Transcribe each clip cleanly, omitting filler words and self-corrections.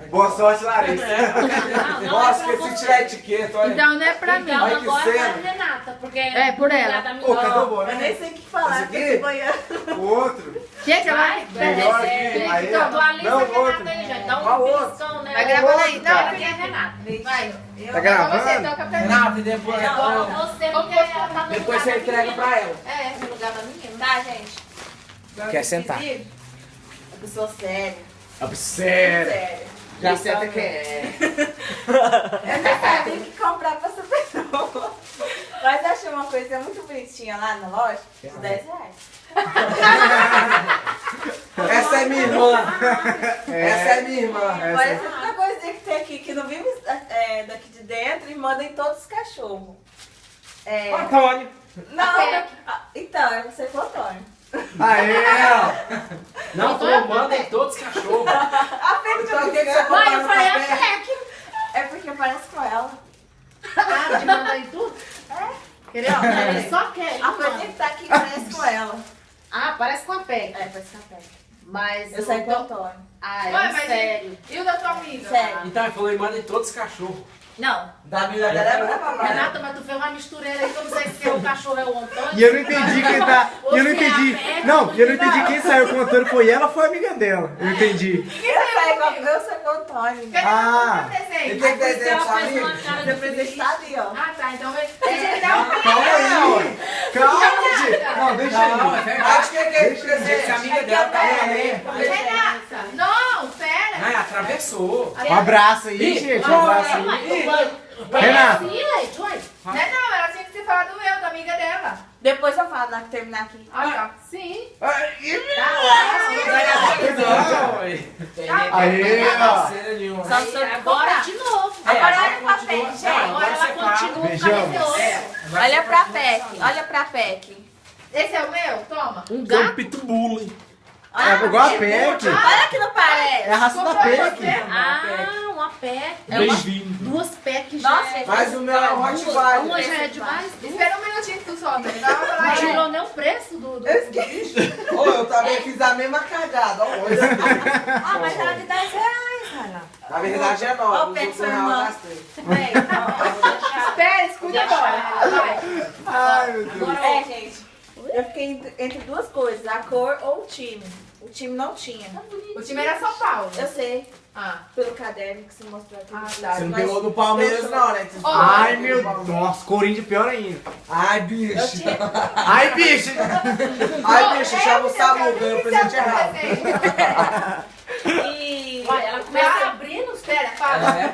Boa sorte, Larissa. Nossa, esqueci de tirar a etiqueta, olha. Então não é pra mim. Olha Então que agora é cena. a Renata, porque... É, por ela. Ô, cadê o Eu boné? nem sei o que falar, Esse tô aqui? banhando. O outro. Gente, Vai, Melhor aqui. Felipe, Aí, então, ó. atualiza Não, a Renata outro. aí, gente. Dá Qual um outro? piscão, né? Vai gravando aí. Cara. Não, Aqui é a Renata. vai. Tá gravando? Você toca pra mim. Renata, e depois... Não, você, porque ela tá no Depois você lugar da entrega menina. pra ela. É, no lugar da menina. Tá, gente. Quer sentar? Eu sou séria. Sério. Séria. Já senta quem é. Eu não sabia o que comprar pra essa pessoa. Mas eu achei uma coisa muito bonitinha lá na loja, de R$10. Essa é minha irmã. Essa é minha irmã. Parece muita coisinha que tem aqui, que não vive daqui de dentro e manda em todos os cachorros. É, Antônio. não, então, eu sei com o Antônio. Aê, ó. Não, falou, manda em todos os cachorros. Então, o que você Mãe, comprou eu no falei, café? É porque parece com ela. Ah, de mandar em tudo? É. Queria? Não, ele só quer. ele A não coisinha manda. que tá aqui parece com ela. Ah, parece com a pé. É, parece com a pele. Mas Eu sei com o Antônio. Ah, é Mãe, mas sério. e o da tua amiga? Sério. Então, ele falou, manda em todos os cachorros. Não. Da vida Ela dela. é pra babá. Renata, mas tu fez uma mistureira aí que eu não sei se é o cachorro é o Antônio. E eu não entendi quem tá. E eu não entendi. Não, e eu não entendi quem saiu com o Antônio. Foi ela ou foi a amiga dela? Eu entendi. Eu sei com o Antônio. Cadê Ah. o desenho? Ele tem que desenhar Ela sua fez uma amiga? cara Meu de presente tá ali, ó. Ah, tá. Então vai. Calma aí. Calma, gente. Não, deixa Não, é aí. verdade que é esse presente. A amiga dela tá aí. Renata! Não, pera! Ai, atravessou. Um abraço aí, gente. Um abraço aí. Renata. Não, ela tinha que ser falar do meu, da amiga dela. Depois eu falo na que terminar aqui. Ah, tá. Sim. Aí, ó. Só se eu Agora de novo. Agora olha pra PEC, gente. Agora ela continua com Beijão. Olha pra PEC. Olha pra PEC. Esse é o meu? Toma. Um Sou um gato? pitbull, hein? É igual a PEC. Olha que não parece. É a raça da PEC. Ah, uma pé. Bem-vindo. Duas packs Nossa, já é. Mas o meu é um Rottweiler. Uma já é demais. Espera um minutinho que tu solta. Dá uma Não falar aí. tirou nem o preço do Ô, eu também fiz a mesma cagada, ó. Olha. Ah, mas era de R$10, Ana. Na verdade é nova. Ó, Os pega outros sua real eu irmã. gastei. Espera, escuta agora. Vai. Ai, meu Deus. É, gente. Eu fiquei entre duas coisas, a cor ou o time. O time não tinha. O time era São Paulo. Eu sei, Ah. pelo caderno que você mostrou aqui. Ah, tá. Você não Mas pegou do Palmeiras não, né? Que vocês Ai, pegaram meu do Palmeiras. Deus. Nossa, Corinthians pior ainda. Ai, Eu bicho. tinha... Ai, bicho. Ai, bicho, chama o Samu, ganhou o presente errado. E... Olha, ela começa abrindo os Espera, fala. É.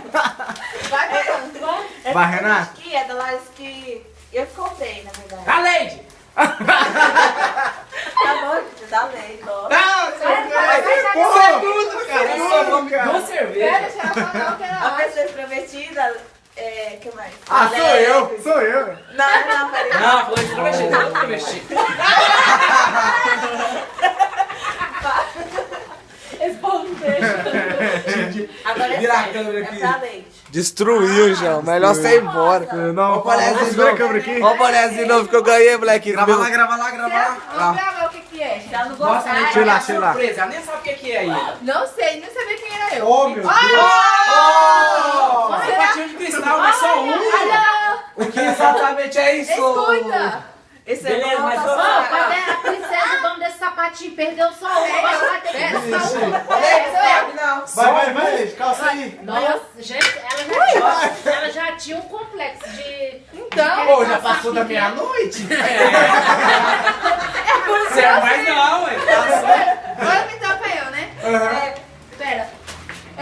Vai falando. essa Vai, Renata. aqui é da Larissa que eu comprei, na verdade. A Leide! Tá bom, gente, dá lei, ó. Não, Isso é tudo, cara. Eu só vou duas cervejas. Espera, deixa ela falar o que A ela acha. pessoa prometida, que mais? Ah, sou Alegre. eu. Sou eu. Não, peraí. Não, falou de travesti, não travesti. Esse povo não deixa. Agora é Vira a sério, câmera é aqui. pra leite. Destruiu, João. Melhor você ir embora. Não, bonézinho segura a novo. câmera aqui. Ó o bonézinho novo que eu ganhei, moleque. Grava lá, grava lá, grava lá. Vamos gravar o que é, gente. Já não Nossa, gostava. Deixa eu lá, deixa eu lá. surpresa. Ela nem sabe o que é ainda. Não sei, nem sabia quem era eu. Oh, meu Deus. Oh! Sapatinho de cristal, mas só um. O que exatamente é isso? Escuta. Esse é Beleza, mas tá Ó, só- quando era a princesa, o dono desse sapatinho perdeu só um. Agora vai ter que Pera, buscar um. Não. Vai, calça aí. Nossa, gente, ela já tinha um complexo de... Então. Pô, já passou da meia-noite. Você é mais não, ué. Agora me toca eu, né? É, Pera.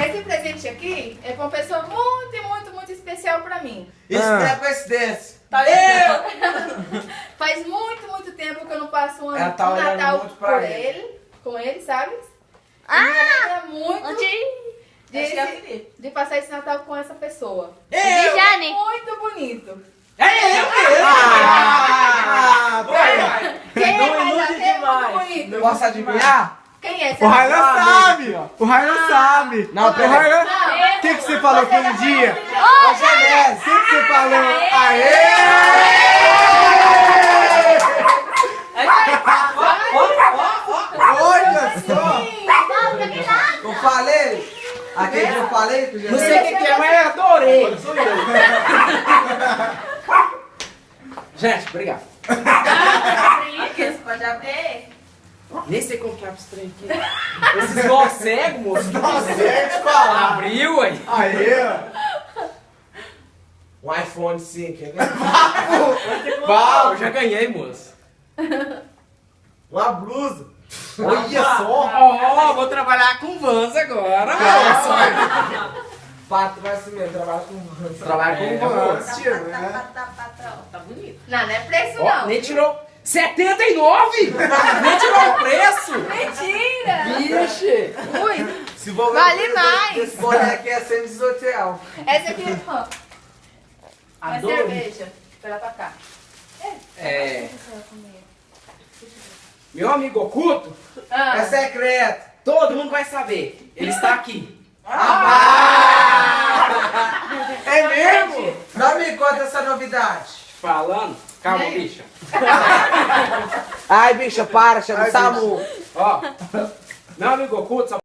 Esse presente aqui é pra uma pessoa muito especial pra mim. Isso não é coincidência. tá vendo? Faz muito tempo que eu não passo um Ela tá um olhando Natal muito pra por ele. ele, com ele, sabe? E me alegra muito Acho que é o de, Felipe. de passar esse Natal com essa pessoa. Jane. Muito bonito. É eu mesmo. Ah, pera. Quem Não é que ilude vai ser demais. muito bonito? Posso adivinhar? Quem é? O Railan sabe. O Railan sabe. Não, o Railan... O que você falou aquele dia? Ô, Genésio. O que você falou? Aê! Olha só. Eu falei? Aquele que eu falei que Não sei o que é, mas eu adorei. Agora sou eu. Gente, obrigado. Aqui, você pode abrir. Nem sei como que abre esse trem aqui. Esses nós cegos, moço. Nossa, é te falar. Abriu, aí. Aí, ó. um iPhone 5, quer ver? Uau, eu já ganhei, moço. Uma blusa. Olha só. Ó, vou trabalhar com vans agora, moço. Patrocínio, trabalha com você. Trabalha com vans, tio, né? Tá bonito. Não é preço Ó, não. nem tirou 79! Nem tirou o preço! Mentira! Vixe! Ui, Se for Vale mais. Esse boné aqui é 118 reais. essa aqui, ó. Uma Adoro. cerveja. Espera pra cá. É. Meu amigo oculto, Ah, É secreto. todo mundo vai saber. Ele está aqui. É mesmo? Não me conta essa novidade. Falando. Calma, bicha. Ai, bicha, para, chama Ai, o SAMU. Ó. Meu amigo oculto, só